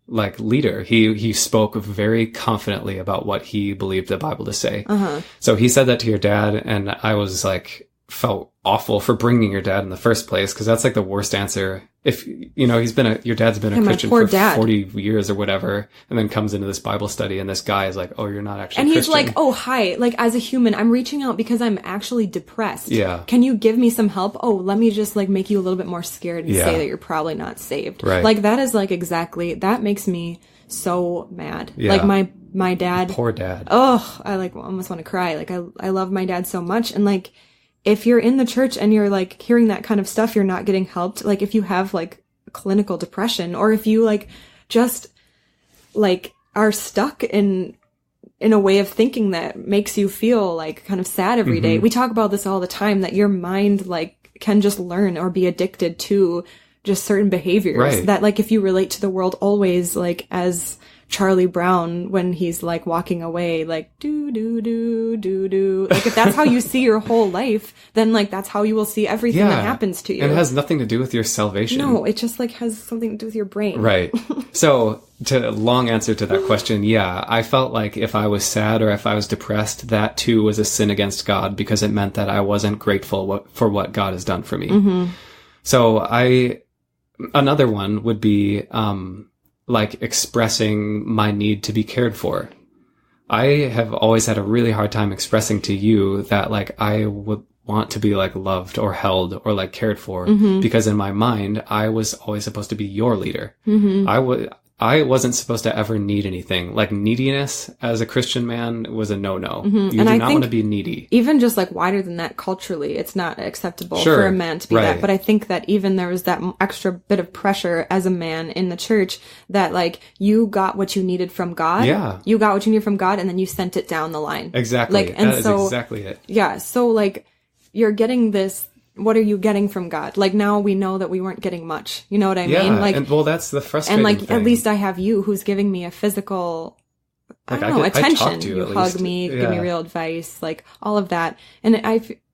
like leader. He spoke very confidently about what he believed the Bible to say. Uh-huh. So he said that to your dad, and I was like, felt awful for bringing your dad in the first place, because that's like the worst answer. If, your dad's been a Christian for 40 years or whatever, and then comes into this Bible study and this guy is like, oh, you're not actually and Christian. He's like, oh, hi, like as a human, I'm reaching out because I'm actually depressed. Yeah. Can you give me some help? Oh, let me just like make you a little bit more scared and say that you're probably not saved. Right. Like that is like exactly, that makes me so mad. Yeah. Like my dad. Poor dad. Oh, I like almost want to cry. Like I love my dad so much. And like, if you're in the church and you're like hearing that kind of stuff, you're not getting helped. Like if you have like clinical depression, or if you like just like are stuck in a way of thinking that makes you feel like kind of sad every day. We talk about this all the time, that your mind like can just learn or be addicted to just certain behaviors. Right. That like if you relate to the world always like as Charlie Brown when he's like walking away, like do do do do do. Like if that's how you see your whole life, then like that's how you will see everything that happens to you. And it has nothing to do with your salvation. No, it just like has something to do with your brain. Right. So to long answer to that question, yeah, I felt like if I was sad or if I was depressed, that too was a sin against God, because it meant that I wasn't grateful for what God has done for me. So another one would be, like expressing my need to be cared for. I have always had a really hard time expressing to you that like I would want to be like loved or held or like cared for, because in my mind, I was always supposed to be your leader. I wasn't supposed to ever need anything. Like neediness as a Christian man was a no-no. You do not want to be needy. Even just like wider than that culturally, it's not acceptable for a man to be that. But I think that even there was that extra bit of pressure as a man in the church that like you got what you needed from God. Yeah. You got what you needed from God and then you sent it down the line. Exactly. Like, and that is exactly it. Yeah. So like you're getting this. What are you getting from God? Like now we know that we weren't getting much. You know what I mean? Like, and well, that's the frustrating thing. And like, thing. at least I have you who's giving me a physical, attention. You hug me, give me real advice, like all of that. And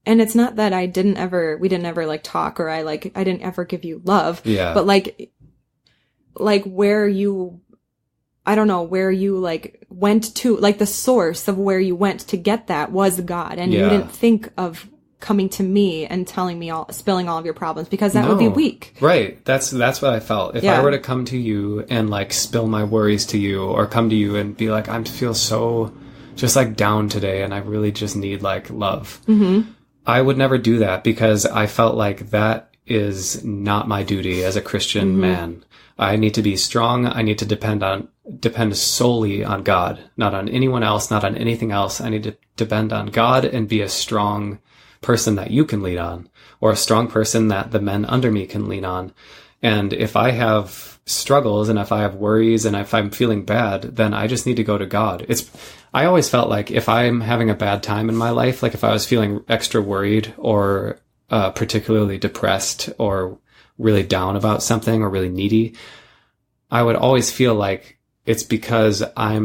and it's not that we didn't ever like talk, or I didn't ever give you love. Yeah. But like where you, I don't know, where you like went to, like the source of where you went to get that was God. And you didn't think of coming to me and telling me spilling all of your problems, because that would be weak. Right. That's what I felt. If I were to come to you and like spill my worries to you, or come to you and be like, I feel so just like down today and I really just need like love. I would never do that, because I felt like that is not my duty as a Christian man. I need to be strong. I need to depend solely on God, not on anyone else, not on anything else. I need to depend on God and be a strong person that you can lean on, or a strong person that the men under me can lean on. And if I have struggles and if I have worries and if I'm feeling bad, then I just need to go to God. I always felt like if I'm having a bad time in my life, like if I was feeling extra worried or particularly depressed or really down about something or really needy, I would always feel like it's because I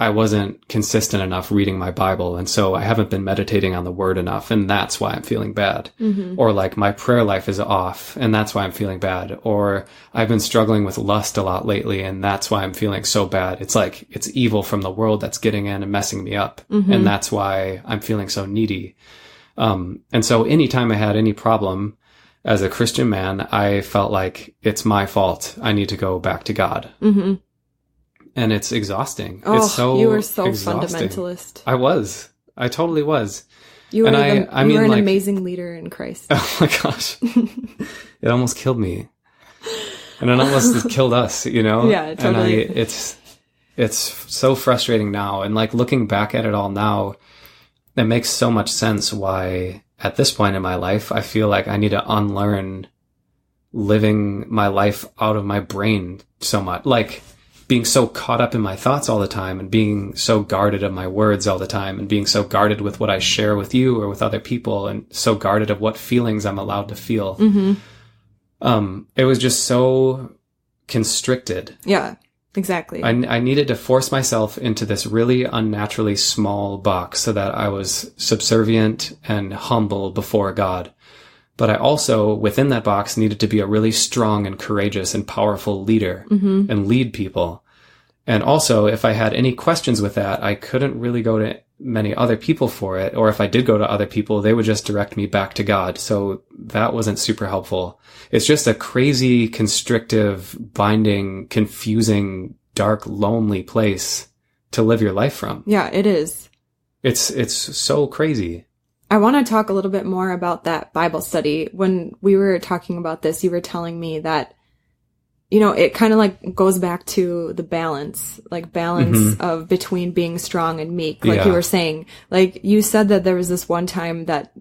wasn't consistent enough reading my Bible, and so I haven't been meditating on the Word enough, and that's why I'm feeling bad. Or like my prayer life is off, and that's why I'm feeling bad. Or I've been struggling with lust a lot lately, and that's why I'm feeling so bad. It's like it's evil from the world that's getting in and messing me up, and that's why I'm feeling so needy. And so anytime I had any problem as a Christian man, I felt like it's my fault. I need to go back to God. And it's exhausting. Oh, it's so you were so exhausting. fundamentalist. I totally was. You were, and you were an amazing leader in Christ. Oh my gosh. It almost killed me. And it almost killed us, Yeah, totally. And it's so frustrating now. And like looking back at it all now, it makes so much sense why at this point in my life, I feel like I need to unlearn living my life out of my brain so much. Like, being so caught up in my thoughts all the time, and being so guarded of my words all the time, and being so guarded with what I share with you or with other people, and so guarded of what feelings I'm allowed to feel. It was just so constricted. Yeah, exactly. I needed to force myself into this really unnaturally small box so that I was subservient and humble before God. But I also, within that box, needed to be a really strong and courageous and powerful leader and lead people. And also, if I had any questions with that, I couldn't really go many other people for it. Or if I did go to other people, they would just direct me back to God. So that wasn't super helpful. It's just a crazy, constrictive, binding, confusing, dark, lonely place to live your life from. Yeah, it is. It's so crazy. I want to talk a little bit more about that Bible study. When we were talking about this, you were telling me that, it kind of like goes back to the balance of between being strong and meek. Like you were saying, like you said that there was this one time that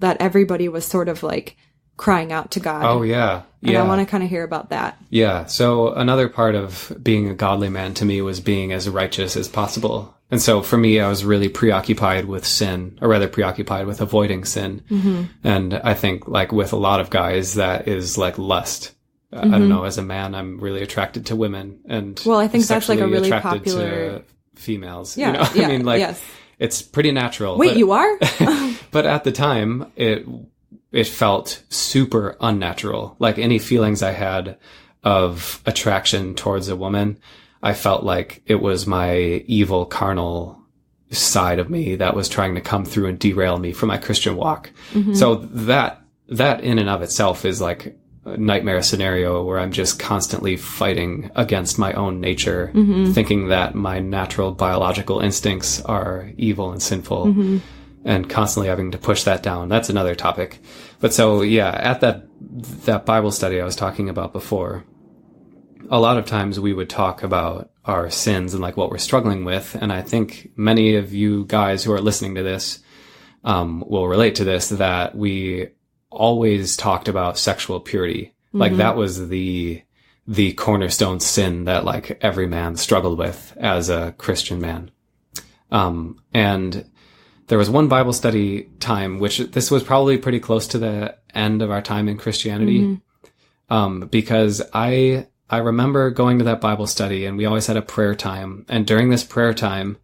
everybody was sort of like crying out to God. Oh, yeah. And I want to kind of hear about that. Yeah. So another part of being a godly man to me was being as righteous as possible. And so for me, I was really preoccupied with sin, or rather preoccupied with avoiding sin. Mm-hmm. And I think like with a lot of guys, that is like lust. I don't know. As a man, I'm really attracted to women, and I think that's like a really attracted popular to females. Yeah. I mean, like yes. It's pretty natural. Wait, you are? But at the time, it felt super unnatural. Like any feelings I had of attraction towards a woman, I felt like it was my evil, carnal side of me that was trying to come through and derail me from my Christian walk. Mm-hmm. So that in and of itself is like a nightmare scenario where I'm just constantly fighting against my own nature, thinking that my natural biological instincts are evil and sinful, and constantly having to push that down. That's another topic. But so, yeah, at that Bible study I was talking about before, a lot of times we would talk about our sins and like what we're struggling with. And I think many of you guys who are listening to this will relate to this, that we always talked about sexual purity. Like that was the cornerstone sin that like every man struggled with as a Christian man. And there was one Bible study time, which this was probably pretty close to the end of our time in Christianity. Because I remember going to that Bible study, and we always had a prayer time. And during this prayer time,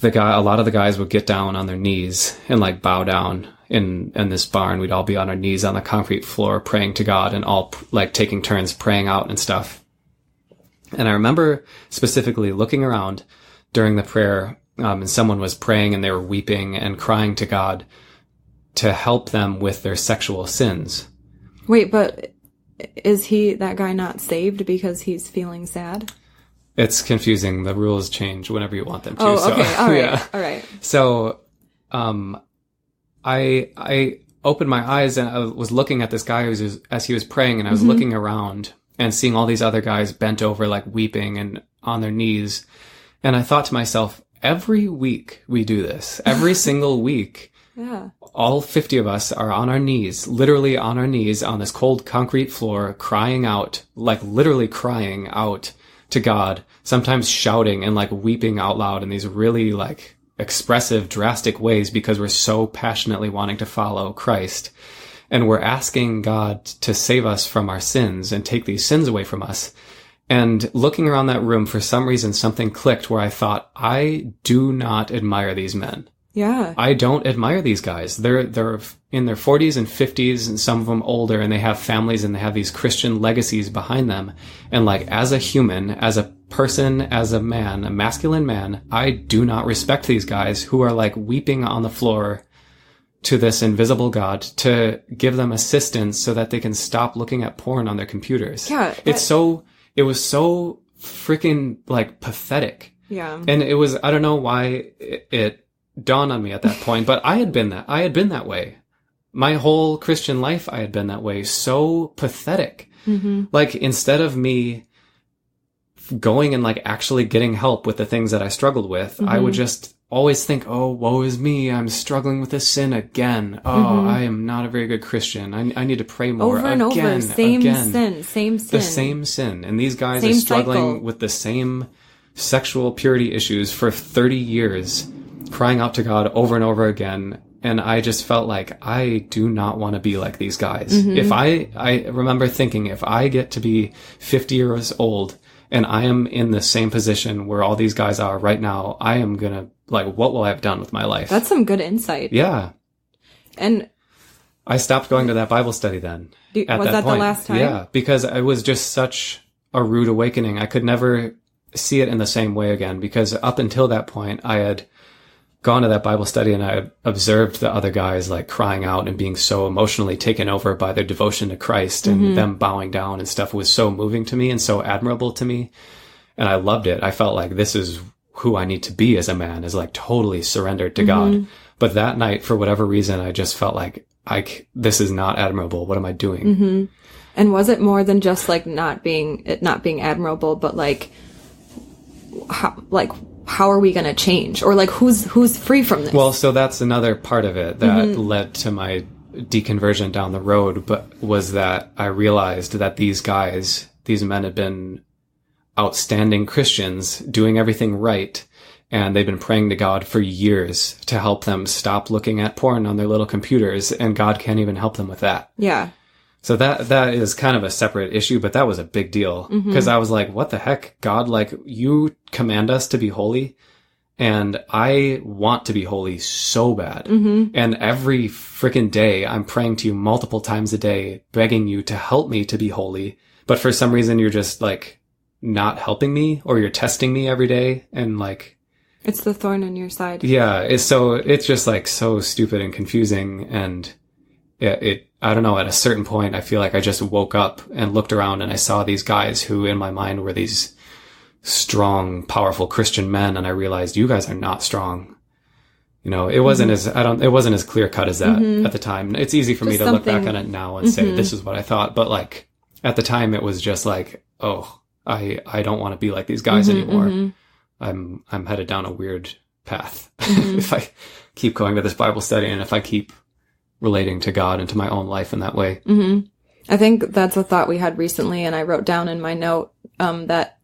a lot of the guys would get down on their knees and like bow down in this barn. We'd all be on our knees on the concrete floor praying to God, and all like taking turns praying out and stuff. And I remember specifically looking around during the prayer, and someone was praying and they were weeping and crying to God to help them with their sexual sins. Wait, but is that guy not saved because he's feeling sad? It's confusing. The rules change whenever you want them to. Oh, okay. So, all right. Yeah. All right. So, I opened my eyes and I was looking at this guy as he was praying, and I was looking around and seeing all these other guys bent over, like weeping and on their knees. And I thought to myself, every week we do this. Every single week. Yeah. All 50 of us are on our knees, literally on our knees on this cold concrete floor, crying out, like literally crying out to God, sometimes shouting and like weeping out loud in these really like expressive, drastic ways, because we're so passionately wanting to follow Christ. And we're asking God to save us from our sins and take these sins away from us. And looking around that room, for some reason, something clicked where I thought, I do not admire these men. Yeah. I don't admire these guys. They're in their 40s and 50s, and some of them older, and they have families and they have these Christian legacies behind them. And like, as a human, as a person, as a man, a masculine man, I do not respect these guys who are like weeping on the floor to this invisible God to give them assistance so that they can stop looking at porn on their computers. Yeah. It was so freaking like pathetic. Yeah. And it was, I don't know why it dawned on me at that point, but I had been that way. My whole Christian life, I had been that way. So pathetic. Mm-hmm. Like, instead of me going and like actually getting help with the things that I struggled with, I would just always think, oh, woe is me. I'm struggling with this sin again. Oh, I am not a very good Christian. I need to pray more. Over and over. Same sin. The same sin. And these guys same are struggling cycle with the same sexual purity issues for 30 years, crying out to God over and over again. And I just felt like I do not want to be like these guys. If I remember thinking, if I get to be 50 years old and I am in the same position where all these guys are right now, I am going to, like, what will I have done with my life? That's some good insight. Yeah. And I stopped going to that Bible study then. Was that the last time? Yeah, because it was just such a rude awakening. I could never see it in the same way again, because up until that point, I had gone to that Bible study and I observed the other guys like crying out and being so emotionally taken over by their devotion to Christ and them bowing down and stuff was so moving to me and so admirable to me. And I loved it. I felt like this is who I need to be as a man, is like totally surrendered to God. But that night, for whatever reason, I just felt like this is not admirable. What am I doing? And was it more than just like not being admirable, but like how are we going to change? Or like who's free from this? Well, so that's another part of it that led to my deconversion down the road, but was that I realized that these men had been outstanding Christians doing everything right. And they've been praying to God for years to help them stop looking at porn on their little computers. And God can't even help them with that. Yeah. So that is kind of a separate issue, but that was a big deal because I was like, what the heck, God, like you command us to be holy and I want to be holy so bad. And every freaking day I'm praying to you multiple times a day, begging you to help me to be holy. But for some reason you're just like not helping me or you're testing me every day. And like, it's the thorn in your side. Yeah. It's just like so stupid and confusing. And I don't know, at a certain point, I feel like I just woke up and looked around and I saw these guys who in my mind were these strong, powerful Christian men. And I realized you guys are not strong. You know, it wasn't as clear cut as that at the time. It's easy for me to look back on it now and say, this is what I thought. But like at the time it was just like, oh, I don't want to be like these guys anymore. I'm headed down a weird path. If I keep going to this Bible study and if I keep relating to God and to my own life in that way. I think that's a thought we had recently, and I wrote down in my note that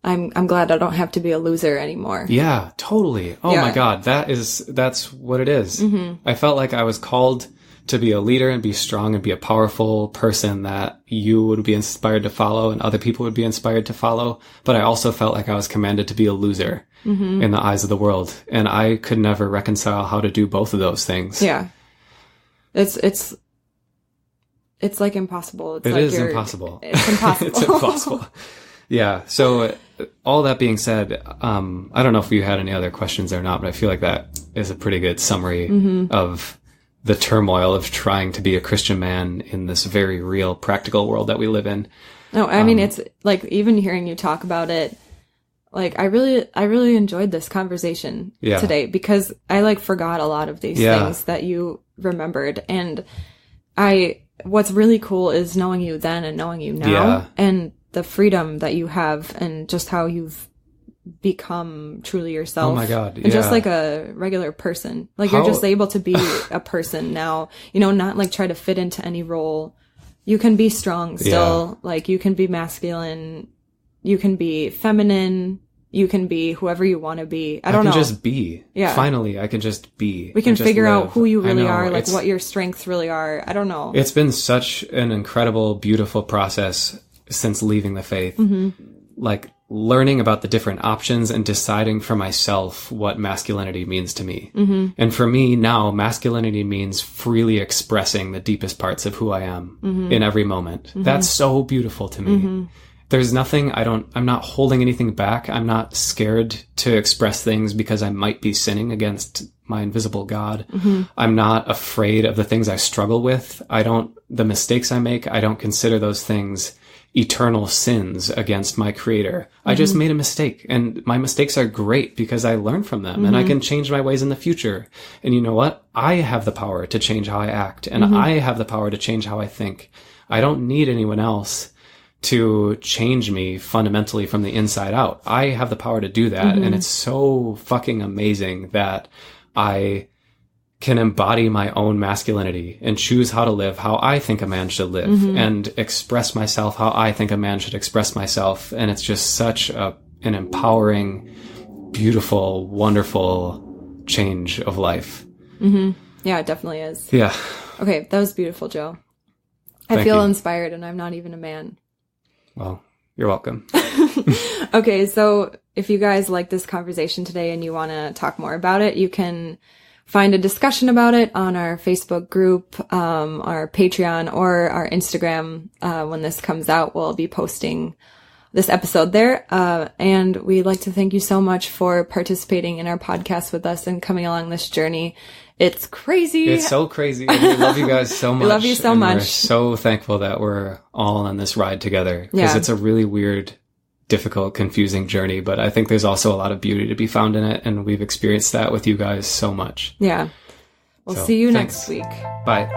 I'm glad I don't have to be a loser anymore. Yeah, totally. Oh my God, that's what it is. I felt like I was called to be a leader and be strong and be a powerful person that you would be inspired to follow and other people would be inspired to follow. But I also felt like I was commanded to be a loser in the eyes of the world. And I could never reconcile how to do both of those things. Yeah. It's like impossible. It is impossible. It's impossible. It's impossible. Yeah. So all that being said, I don't know if you had any other questions or not, but I feel like that is a pretty good summary of the turmoil of trying to be a Christian man in this very real, practical world that we live in. No, I mean, it's like, even hearing you talk about it, like, I really enjoyed this conversation today because I like forgot a lot of these things that you remembered. And what's really cool is knowing you then and knowing you now and the freedom that you have and just how you've become truly yourself. Oh my God. And just like a regular person. Like you're just able to be a person now, you know, not like try to fit into any role. You can be strong still. Like you can be masculine. You can be feminine. You can be whoever you want to be. I don't know. I can just be. Yeah. Finally, I can just be. We can figure out who you really are, like what your strengths really are. I don't know. It's been such an incredible, beautiful process since leaving the faith. Like learning about the different options and deciding for myself what masculinity means to me. And for me now, masculinity means freely expressing the deepest parts of who I am in every moment. That's so beautiful to me. There's nothing, I'm not holding anything back. I'm not scared to express things because I might be sinning against my invisible God. I'm not afraid of the things I struggle with. The mistakes I make, I don't consider those things eternal sins against my creator. I just made a mistake and my mistakes are great because I learn from them and I can change my ways in the future. And you know what? I have the power to change how I act and I have the power to change how I think. I don't need anyone else to change me fundamentally from the inside out. I have the power to do that. And it's so fucking amazing that I can embody my own masculinity and choose how to live how I think a man should live and express myself how I think a man should express myself. And it's just such an empowering, beautiful, wonderful change of life. Yeah, it definitely is. Yeah. Okay. That was beautiful, Joe. I feel inspired and I'm not even a man. Well, you're welcome. Okay. So if you guys like this conversation today and you want to talk more about it, you can find a discussion about it on our Facebook group, our Patreon, or our Instagram. When this comes out, we'll be posting this episode there. And we'd like to thank you so much for participating in our podcast with us and coming along this journey. It's crazy. It's so crazy. And we love you guys so much. We love you so much. We're so thankful that we're all on this ride together, because it's a really weird, difficult, confusing journey. But I think there's also a lot of beauty to be found in it. And we've experienced that with you guys so much. Yeah. We'll see you next week. Bye.